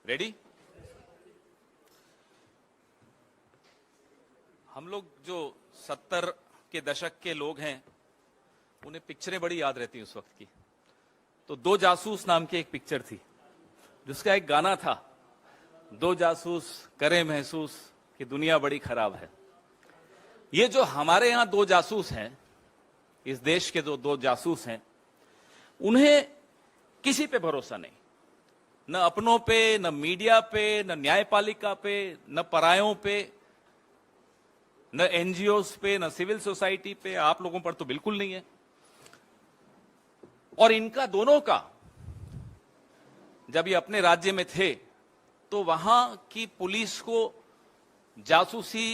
Ready? हम लोग जो 70 के दशक के लोग हैं उन्हें पिक्चरें बड़ी याद रहती हैं उस वक्त की। तो दो जासूस नाम की एक पिक्चर थी जिसका एक गाना था, दो जासूस करें महसूस कि दुनिया बड़ी खराब है। ये जो हमारे यहां दो जासूस हैं, इस देश के जो दो जासूस हैं, उन्हें किसी पे भरोसा नहीं, न अपनों पे, न मीडिया पे, न न्यायपालिका पे, न परायों पे, न एनजीओस पे, न सिविल सोसाइटी पे, आप लोगों पर तो बिल्कुल नहीं है। और इनका दोनों का जब ये अपने राज्य में थे तो वहां की पुलिस को जासूसी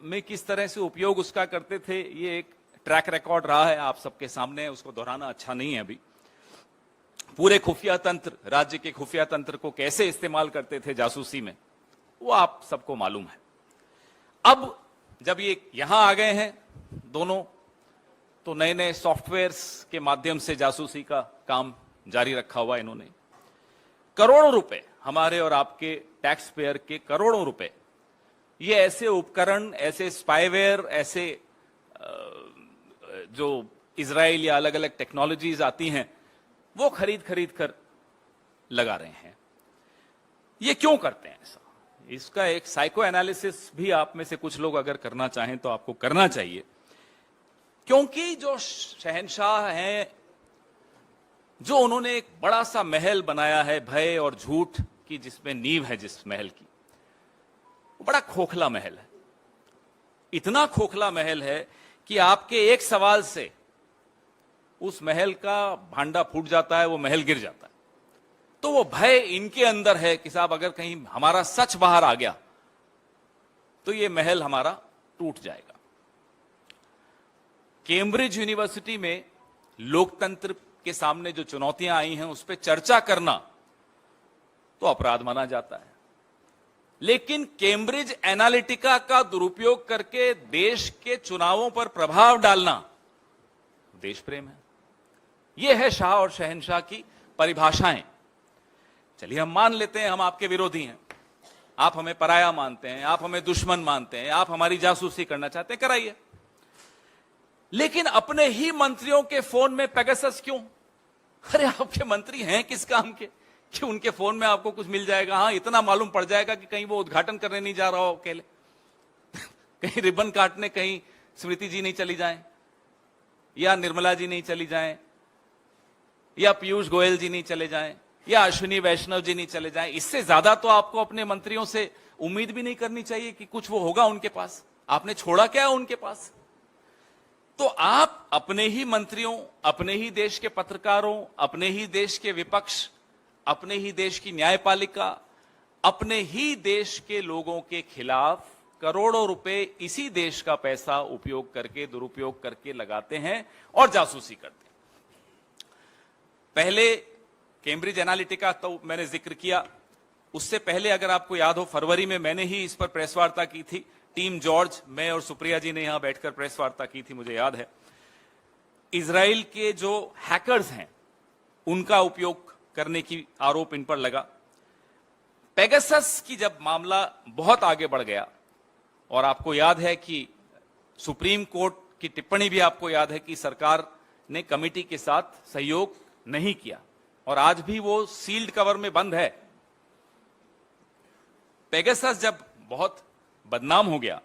में किस तरह से उपयोग उसका करते थे, ये एक ट्रैक रिकॉर्ड रहा है, आप सबके सामने है, उसको दोहराना अच्छा नहीं है अभी। पूरे खुफिया तंत्र, राज्य के खुफिया तंत्र को कैसे इस्तेमाल करते थे जासूसी में, वो आप सबको मालूम है। अब जब ये यहां आ गए हैं दोनों, तो नए नए सॉफ्टवेयर्स के माध्यम से जासूसी का काम जारी रखा हुआ इन्होंने। करोड़ों रुपए, हमारे और आपके टैक्स पेयर के करोड़ों रुपए, ये ऐसे उपकरण, ऐसे स्पाईवेयर, ऐसे जो इजराइल या अलग अलग टेक्नोलॉजीज आती हैं, वो खरीद कर लगा रहे हैं। ये क्यों करते हैं ऐसा? इसका एक साइको एनालिसिस भी आप में से कुछ लोग अगर करना चाहें तो आपको करना चाहिए। क्योंकि जो शहंशाह हैं, जो उन्होंने एक बड़ा सा महल बनाया है भय और झूठ की, जिसमें नींव है जिस महल की, वो बड़ा खोखला महल है। इतना खोखला महल है कि आपके एक सवाल से उस महल का भांडा फूट जाता है, वो महल गिर जाता है। तो वो भय इनके अंदर है कि साहब अगर कहीं हमारा सच बाहर आ गया तो ये महल हमारा टूट जाएगा। कैम्ब्रिज यूनिवर्सिटी में लोकतंत्र के सामने जो चुनौतियां आई हैं उस पर चर्चा करना तो अपराध माना जाता है, लेकिन कैम्ब्रिज एनालिटिका का दुरुपयोग करके देश के चुनावों पर प्रभाव डालना देश प्रेम है। यह है शाह और शहंशाह की परिभाषाएं। चलिए हम मान लेते हैं हम आपके विरोधी हैं, आप हमें पराया मानते हैं, आप हमें दुश्मन मानते हैं, आप हमारी जासूसी करना चाहते हैं, कराइए। लेकिन अपने ही मंत्रियों के फोन में पेगासस क्यों? अरे आपके मंत्री हैं किस काम के कि उनके फोन में आपको कुछ मिल जाएगा? हाँ, इतना मालूम पड़ जाएगा कि कहीं वो उद्घाटन करने नहीं जा रहा हो अकेले, कहीं रिबन काटने कहीं स्मृति जी नहीं चली जाएं, या निर्मला जी नहीं चली जाएं, या पीयूष गोयल जी नहीं चले जाएं, या अश्विनी वैष्णव जी नहीं चले जाएं। इससे ज्यादा तो आपको अपने मंत्रियों से उम्मीद भी नहीं करनी चाहिए कि कुछ वो होगा उनके पास। आपने छोड़ा क्या है उनके पास? तो आप अपने ही मंत्रियों, अपने ही देश के पत्रकारों, अपने ही देश के विपक्ष, अपने ही देश की न्यायपालिका, अपने ही देश के लोगों के खिलाफ करोड़ों रुपए इसी देश का पैसा उपयोग करके, दुरुपयोग करके लगाते हैं और जासूसी करते हैं। पहले कैम्ब्रिज एनालिटिका तो मैंने जिक्र किया, उससे पहले अगर आपको याद हो फरवरी में मैंने ही इस पर प्रेस वार्ता की थी। टीम जॉर्ज, मैं और सुप्रिया जी ने यहां बैठकर प्रेस वार्ता की थी, मुझे याद है। इजराइल के जो हैकर्स हैं उनका उपयोग करने की आरोप इन पर लगा। पेगासस की जब मामला बहुत आगे बढ़ गया, और आपको याद है कि सुप्रीम कोर्ट की टिप्पणी भी आपको याद है कि सरकार ने कमेटी के साथ सहयोग नहीं किया, और आज भी वो सील्ड कवर में बंद है। पेगासस जब बहुत बदनाम हो गया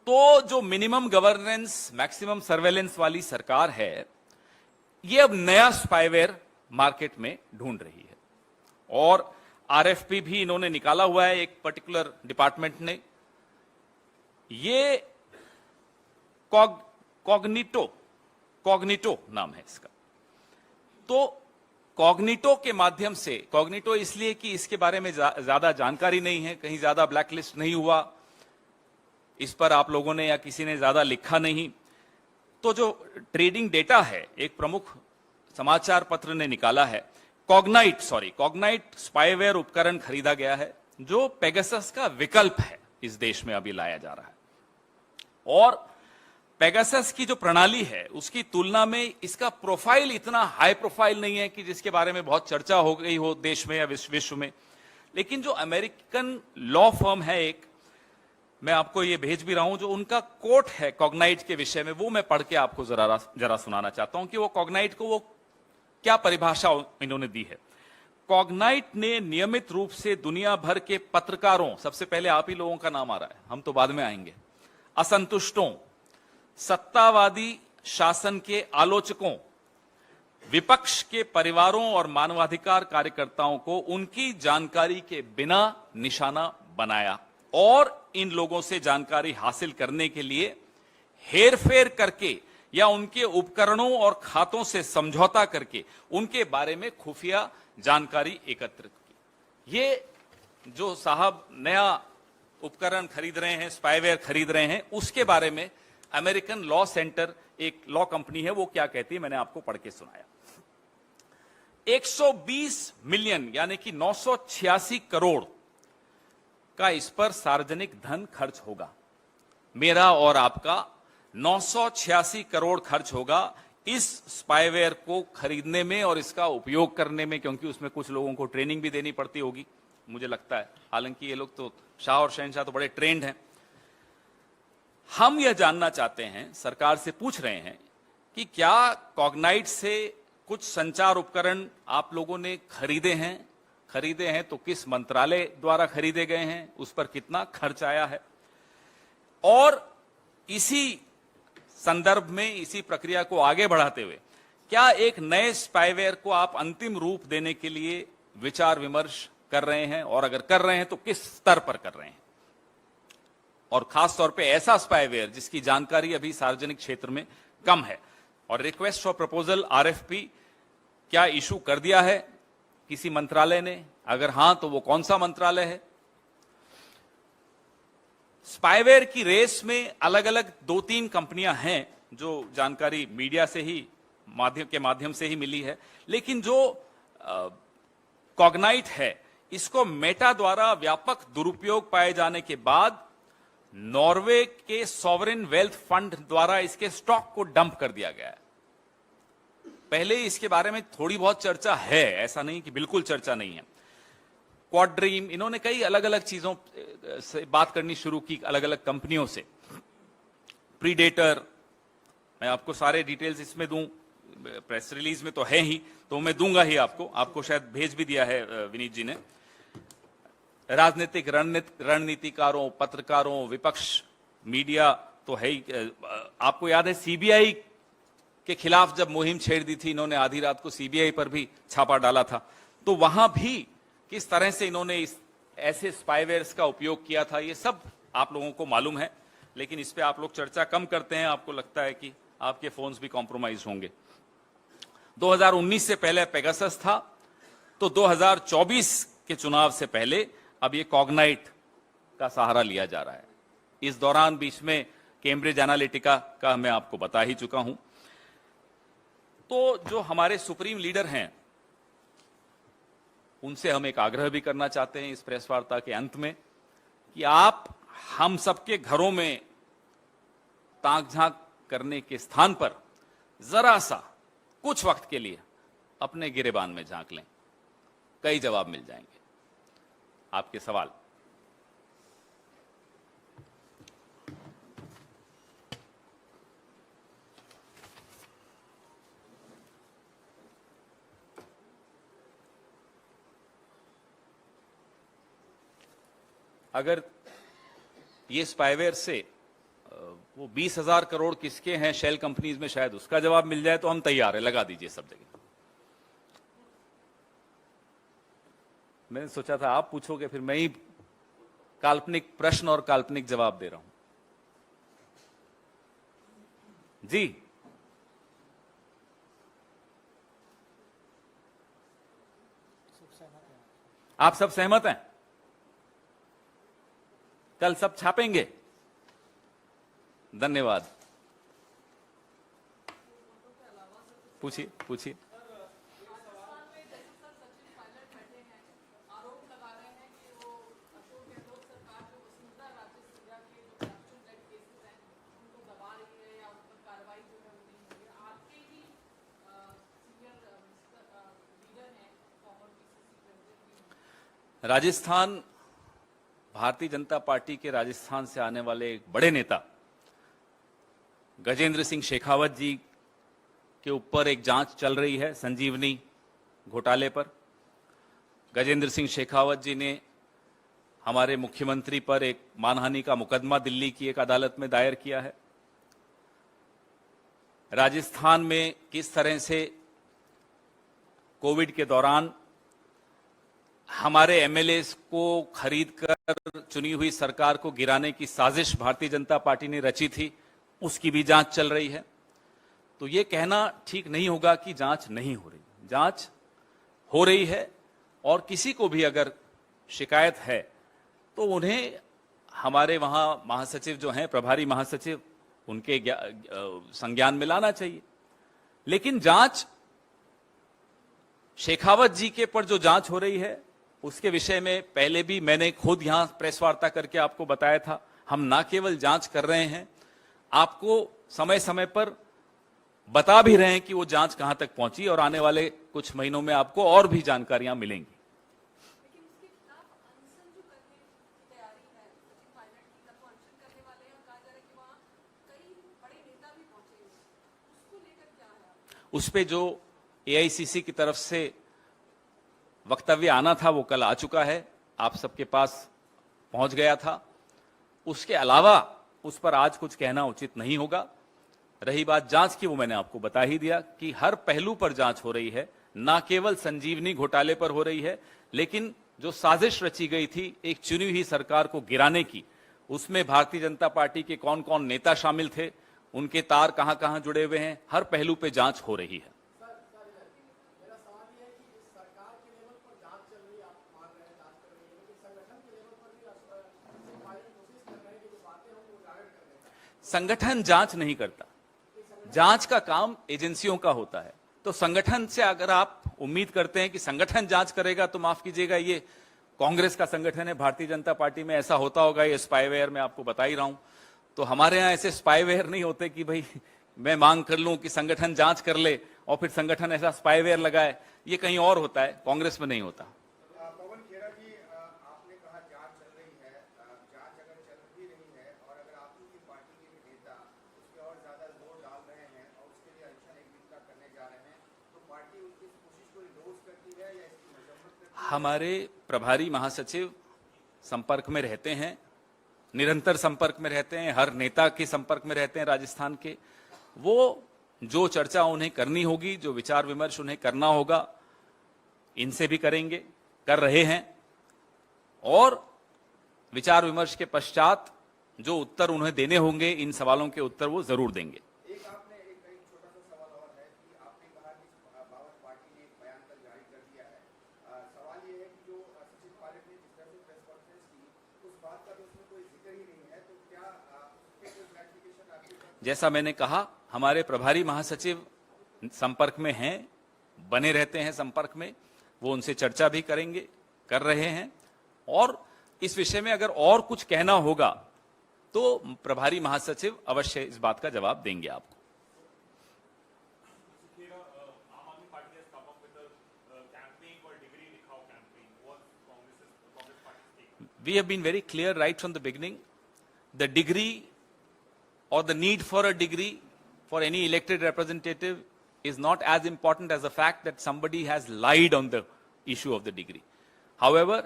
तो जो मिनिमम गवर्नेंस मैक्सिमम सर्वेलेंस वाली सरकार है, ये अब नया स्पाईवेयर मार्केट में ढूंढ रही है, और आरएफपी भी इन्होंने निकाला हुआ है एक पर्टिकुलर डिपार्टमेंट ने। ये कॉग्निटो नाम है इसका। तो कॉग्निटो के माध्यम से, कॉग्निटो इसलिए कि इसके बारे में ज्यादा जानकारी नहीं है, कहीं ज्यादा ब्लैकलिस्ट नहीं हुआ, इस पर आप लोगों ने या किसी ने ज्यादा लिखा नहीं। तो जो ट्रेडिंग डेटा है, एक प्रमुख समाचार पत्र ने निकाला है, कॉग्नाइट स्पाईवेयर उपकरण खरीदा गया है जो पेगासस का विकल्प है, इस देश में अभी लाया जा रहा है। और पेगासस की जो प्रणाली है उसकी तुलना में इसका प्रोफाइल इतना हाई प्रोफाइल नहीं है कि जिसके बारे में बहुत चर्चा हो गई हो देश में या विश्व में। लेकिन जो अमेरिकन लॉ फर्म है एक, मैं आपको ये भेज भी रहा हूं, जो उनका कोट है कॉग्नाइट के विषय में, वो मैं पढ़ के आपको जरा सुनाना चाहता हूं कि वो कॉग्नाइट को वो क्या परिभाषा इन्होंने दी है। कॉग्नाइट ने नियमित रूप से दुनिया भर के पत्रकारों, सबसे पहले आप ही लोगों का नाम आ रहा है, हम तो बाद में आएंगे, असंतुष्टों, सत्तावादी शासन के आलोचकों, विपक्ष के परिवारों और मानवाधिकार कार्यकर्ताओं को उनकी जानकारी के बिना निशाना बनाया और इन लोगों से जानकारी हासिल करने के लिए हेरफेर करके या उनके उपकरणों और खातों से समझौता करके उनके बारे में खुफिया जानकारी एकत्रित की। ये जो साहब नया उपकरण खरीद रहे हैं, स्पाईवेयर खरीद रहे हैं, उसके बारे में अमेरिकन लॉ सेंटर, एक लॉ कंपनी है, वो क्या कहती है मैंने आपको पढ़ के सुनाया। 120 मिलियन यानी कि 986 करोड़ का इस पर सार्वजनिक धन खर्च होगा। मेरा और आपका 986 करोड़ खर्च होगा इस स्पाईवेयर को खरीदने में और इसका उपयोग करने में, क्योंकि उसमें कुछ लोगों को ट्रेनिंग भी देनी पड़ती होगी, मुझे लगता है। हालांकि ये लोग तो, शाह और शहनशाह तो बड़े ट्रेंड हैं। हम यह जानना चाहते हैं, सरकार से पूछ रहे हैं कि क्या कॉग्नाइट से कुछ संचार उपकरण आप लोगों ने खरीदे हैं तो किस मंत्रालय द्वारा खरीदे गए हैं, उस पर कितना खर्च आया है, और इसी संदर्भ में, इसी प्रक्रिया को आगे बढ़ाते हुए क्या एक नए स्पाईवेयर को आप अंतिम रूप देने के लिए विचार विमर्श कर रहे हैं, और अगर कर रहे हैं तो किस स्तर पर कर रहे हैं, और खास तौर पे ऐसा स्पाईवेयर जिसकी जानकारी अभी सार्वजनिक क्षेत्र में कम है। और रिक्वेस्ट फॉर प्रपोजल RFP क्या इशू कर दिया है किसी मंत्रालय ने? अगर हां तो वो कौन सा मंत्रालय है? स्पाईवेयर की रेस में अलग अलग 2-3 कंपनियां हैं जो जानकारी मीडिया से ही माध्यम से ही मिली है, लेकिन जो कॉग्नाइट है, इसको मेटा द्वारा व्यापक दुरुपयोग पाए जाने के बाद नॉर्वे के सॉवरेन वेल्थ फंड द्वारा इसके स्टॉक को डंप कर दिया गया है। पहले इसके बारे में थोड़ी बहुत चर्चा है, ऐसा नहीं कि बिल्कुल चर्चा नहीं है। क्वाड्रीम, इन्होंने कई अलग अलग चीजों से बात करनी शुरू की, अलग अलग कंपनियों से। प्रीडेटर, मैं आपको सारे डिटेल्स इसमें दूं, प्रेस रिलीज में तो है ही, तो मैं दूंगा ही आपको शायद भेज भी दिया है विनीत जी ने। राजनीतिक रणनीतिकारों, पत्रकारों, विपक्ष, मीडिया तो है ही। आपको याद है CBI के खिलाफ जब मुहिम छेड़ दी थी इन्होंने, आधी रात को CBI पर भी छापा डाला था, तो वहां भी किस तरह से इन्होंने ऐसे स्पाईवेयर्स का उपयोग किया था, ये सब आप लोगों को मालूम है, लेकिन इस पे आप लोग चर्चा कम करते हैं। आपको लगता है कि आपके फोन्स भी कॉम्प्रोमाइज होंगे। 2019 से पहले पेगासस था, तो 2024 के चुनाव से पहले अब ये कॉग्नाइट का सहारा लिया जा रहा है। इस दौरान बीच में कैम्ब्रिज एनालिटिका का मैं आपको बता ही चुका हूं। तो जो हमारे सुप्रीम लीडर हैं, उनसे हम एक आग्रह भी करना चाहते हैं इस प्रेस वार्ता के अंत में कि आप हम सबके घरों में ताक झांक करने के स्थान पर जरा सा कुछ वक्त के लिए अपने गिरेबान में झांक लें, कई जवाब मिल जाएंगे। आपके सवाल। अगर ये स्पाईवेयर से वो 20,000 करोड़ किसके हैं शेल कंपनीज में, शायद उसका जवाब मिल जाए तो हम तैयार है, लगा दीजिए सब जगह। मैंने सोचा था आप पूछोगे, फिर मैं ही काल्पनिक प्रश्न और काल्पनिक जवाब दे रहा हूं। जी, आप सब सहमत हैं? कल सब छापेंगे? धन्यवाद। पूछिए पूछिए। राजस्थान, भारतीय जनता पार्टी के राजस्थान से आने वाले एक बड़े नेता गजेंद्र सिंह शेखावत जी के ऊपर एक जांच चल रही है संजीवनी घोटाले पर। गजेंद्र सिंह शेखावत जी ने हमारे मुख्यमंत्री पर एक मानहानि का मुकदमा दिल्ली की एक अदालत में दायर किया है। राजस्थान में किस तरह से कोविड के दौरान हमारे एमएलएस को खरीदकर चुनी हुई सरकार को गिराने की साजिश भारतीय जनता पार्टी ने रची थी, उसकी भी जांच चल रही है। तो ये कहना ठीक नहीं होगा कि जांच नहीं हो रही। जांच हो रही है और किसी को भी अगर शिकायत है तो उन्हें हमारे वहां महासचिव जो हैं, प्रभारी महासचिव, उनके संज्ञान में लाना चाहिए। लेकिन जांच शेखावत जी के पर जो जांच हो रही है उसके विषय में पहले भी मैंने खुद यहां प्रेस वार्ता करके आपको बताया था। हम ना केवल जांच कर रहे हैं, आपको समय समय पर बता भी रहे हैं कि वो जांच कहां तक पहुंची और आने वाले कुछ महीनों में आपको और भी जानकारियां मिलेंगी। उस पे जो एआईसीसी की तरफ से वक्तव्य आना था वो कल आ चुका है, आप सबके पास पहुंच गया था। उसके अलावा उस पर आज कुछ कहना उचित नहीं होगा। रही बात जांच की, वो मैंने आपको बता ही दिया कि हर पहलू पर जांच हो रही है, ना केवल संजीवनी घोटाले पर हो रही है, लेकिन जो साजिश रची गई थी एक चुनी हुई सरकार को गिराने की, उसमें भारतीय जनता पार्टी के कौन कौन नेता शामिल थे, उनके तार कहां कहां जुड़े हुए हैं, हर पहलू पे जांच हो रही है। संगठन जांच नहीं करता, जांच का काम एजेंसियों का होता है। तो संगठन से अगर आप उम्मीद करते हैं कि संगठन जांच करेगा तो माफ कीजिएगा, ये कांग्रेस का संगठन है। भारतीय जनता पार्टी में ऐसा होता होगा, ये स्पाईवेयर में आपको बता ही रहा हूं। तो हमारे यहां ऐसे स्पाईवेयर नहीं होते कि भाई मैं मांग कर लूं कि संगठन जांच कर ले और फिर संगठन ऐसा स्पाईवेयर लगाए। ये कहीं और होता है, कांग्रेस में नहीं होता। पवन खेड़ा जी, आपने कहा जांच चल रही है। जांच अगर चल भी रही है और अगर आपकी पार्टी के भी नेता उस पर और ज्यादा जोर डाल रहे हैं और उसके लिए अच्छा एक दिन का करने जा रहे हैं, तो पार्टी उसकी कोशिश को इंडोर्स करती है या इसकी मजम्मत करती है? हमारे प्रभारी महासचिव संपर्क में रहते हैं, निरंतर संपर्क में रहते हैं, हर नेता के संपर्क में रहते हैं राजस्थान के। वो जो चर्चा उन्हें करनी होगी, जो विचार विमर्श उन्हें करना होगा, इनसे भी करेंगे, कर रहे हैं। और विचार विमर्श के पश्चात जो उत्तर उन्हें देने होंगे, इन सवालों के उत्तर वो जरूर देंगे। एक छोटा सा सवाल और है कि आपने कहा कि बावत पार्टी ने एक बयान कल जारी कर दिया है। सवाल ये है कि जो सचिन पायलट ने जिस तरह से प्रेस कॉन्फ्रेंस की, उस बात का तो उसमें कोई जिक्र ही नहीं है, तो क्या उसके कोई क्लैरिफिकेशन आपके? जैसा मैंने कहा, हमारे प्रभारी महासचिव संपर्क में हैं, बने रहते हैं संपर्क में, वो उनसे चर्चा भी करेंगे, कर रहे हैं। और इस विषय में अगर और कुछ कहना होगा तो प्रभारी महासचिव अवश्य इस बात का जवाब देंगे आपको। We have been very clear right from the beginning. The degree or the need for a degree for any elected representative is not as important as the fact that somebody has lied on the issue of the degree. However,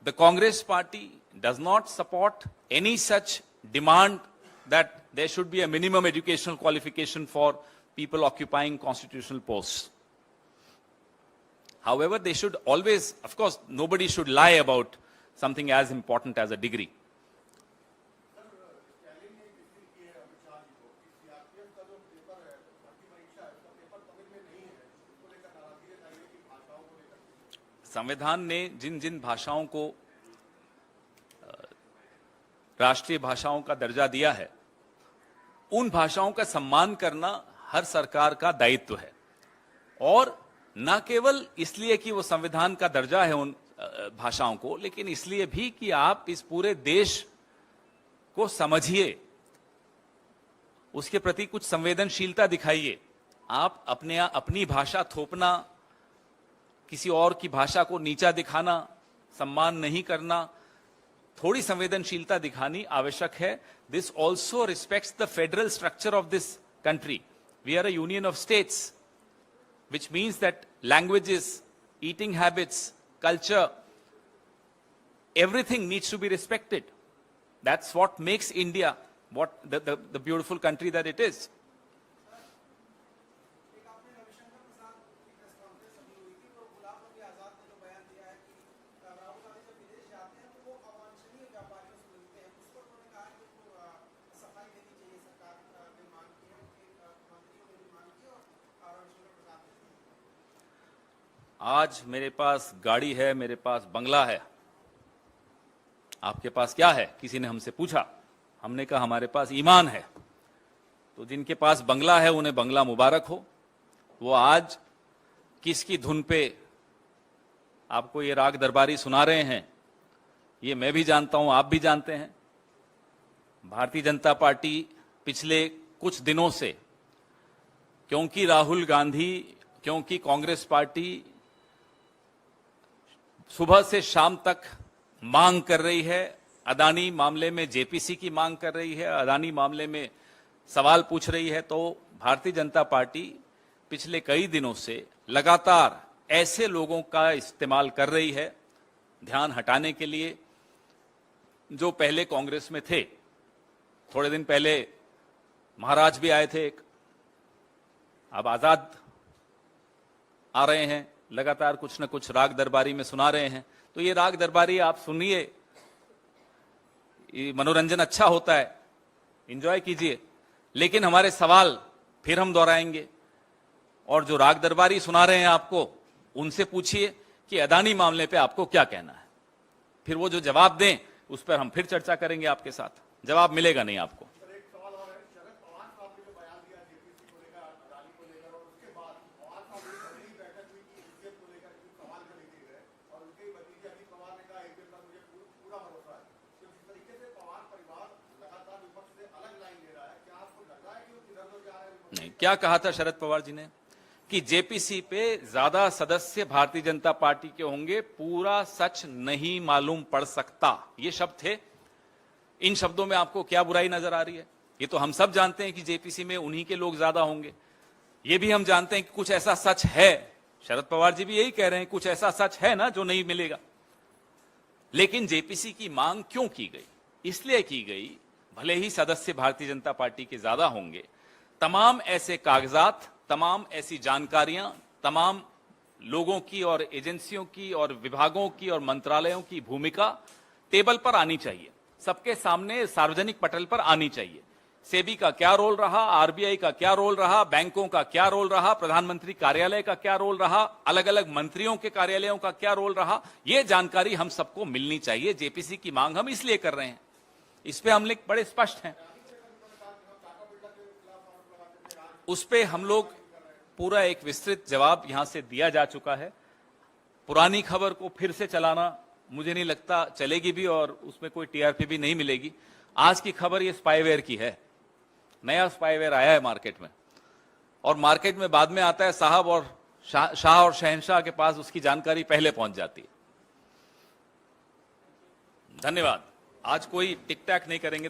the Congress party does not support any such demand that there should be a minimum educational qualification for people occupying constitutional posts. However, they should always, of course, nobody should lie about something as important as a degree. संविधान ने जिन जिन भाषाओं को राष्ट्रीय भाषाओं का दर्जा दिया है, उन भाषाओं का सम्मान करना हर सरकार का दायित्व है। और न केवल इसलिए कि वो संविधान का दर्जा है उन भाषाओं को, लेकिन इसलिए भी कि आप इस पूरे देश को समझिए, उसके प्रति कुछ संवेदनशीलता दिखाइए। आप अपनी भाषा थोपना किसी और की भाषा को नीचा दिखाना, सम्मान नहीं करना, थोड़ी संवेदनशीलता दिखानी आवश्यक है। This also respects the federal structure of this country. We are a union of states, which means that languages, eating habits, culture, everything needs to be respected. That's what makes India what the beautiful country that it is. एक आपने रविशंकर प्रसाद की press conference अभी हुई थी, तो गुलाम नबी आजाद ने जो बयान दिया है कि राहुल गांधी जब विदेश जाते हैं तो वो अवांछनीय व्यापारियों से मिलते हैं, उस पर उन्होंने कहा कि उनको सफाई देनी चाहिए। सरकार ने मांग की है, उनके मंत्रियों ने भी मांग की और रविशंकर प्रसाद ने भी। आज मेरे पास गाड़ी है, मेरे पास बंगला है, आपके पास क्या है? किसी ने हमसे पूछा, हमने कहा हमारे पास ईमान है। तो जिनके पास बंगला है उन्हें बंगला मुबारक हो। वो आज किसकी धुन पे आपको ये राग दरबारी सुना रहे हैं, ये मैं भी जानता हूं, आप भी जानते हैं। भारतीय जनता पार्टी पिछले कुछ दिनों से, क्योंकि राहुल गांधी, क्योंकि कांग्रेस पार्टी सुबह से शाम तक मांग कर रही है, अदानी मामले में जेपीसी की मांग कर रही है, अदानी मामले में सवाल पूछ रही है, तो भारतीय जनता पार्टी पिछले कई दिनों से लगातार ऐसे लोगों का इस्तेमाल कर रही है ध्यान हटाने के लिए जो पहले कांग्रेस में थे। थोड़े दिन पहले महाराज भी आए थे एक, अब आजाद आ रहे हैं, लगातार कुछ न कुछ राग दरबारी में सुना रहे हैं। तो ये राग दरबारी आप सुनिए, मनोरंजन अच्छा होता है, एंजॉय कीजिए, लेकिन हमारे सवाल फिर हम दोहराएंगे। और जो राग दरबारी सुना रहे हैं आपको, उनसे पूछिए कि अदानी मामले पे आपको क्या कहना है। फिर वो जो जवाब दें उस पर हम फिर चर्चा करेंगे आपके साथ। जवाब मिलेगा नहीं आपको। नहीं, क्या कहा था शरद पवार जी ने कि जेपीसी पे ज्यादा सदस्य भारतीय जनता पार्टी के होंगे, पूरा सच नहीं मालूम पड़ सकता, ये शब्द थे। इन शब्दों में आपको क्या बुराई नजर आ रही है? ये तो हम सब जानते हैं कि जेपीसी में उन्हीं के लोग ज्यादा होंगे। ये भी हम जानते हैं कि कुछ ऐसा सच है, शरद पवार जी भी यही कह रहे हैं, कुछ ऐसा सच है ना जो नहीं मिलेगा। लेकिन जेपीसी की मांग क्यों की गई? इसलिए की गई, भले ही सदस्य भारतीय जनता पार्टी के ज्यादा होंगे, तमाम ऐसे कागजात, तमाम ऐसी जानकारियां, तमाम लोगों की और एजेंसियों की और विभागों की और मंत्रालयों की भूमिका टेबल पर आनी चाहिए, सबके सामने सार्वजनिक पटल पर आनी चाहिए। सेबी का क्या रोल रहा, आरबीआई का क्या रोल रहा, बैंकों का क्या रोल रहा, प्रधानमंत्री कार्यालय का क्या रोल रहा, अलग अलग मंत्रियों के कार्यालयों का क्या रोल रहा, यह जानकारी हम सबको मिलनी चाहिए। जेपीसी की मांग हम इसलिए कर रहे हैं, इस पे हम लोग बड़े स्पष्ट हैं। उस पे हम लोग पूरा एक विस्तृत जवाब यहां से दिया जा चुका है। पुरानी खबर को फिर से चलाना मुझे नहीं लगता चलेगी भी, और उसमें कोई टीआरपी भी नहीं मिलेगी। आज की खबर ये स्पाईवेयर की है, नया स्पाईवेयर आया है मार्केट में, और मार्केट में बाद में आता है साहब, और शाह और शहनशाह के पास उसकी जानकारी पहले पहुंच जाती है। धन्यवाद। आज कोई टिक टैक नहीं करेंगे।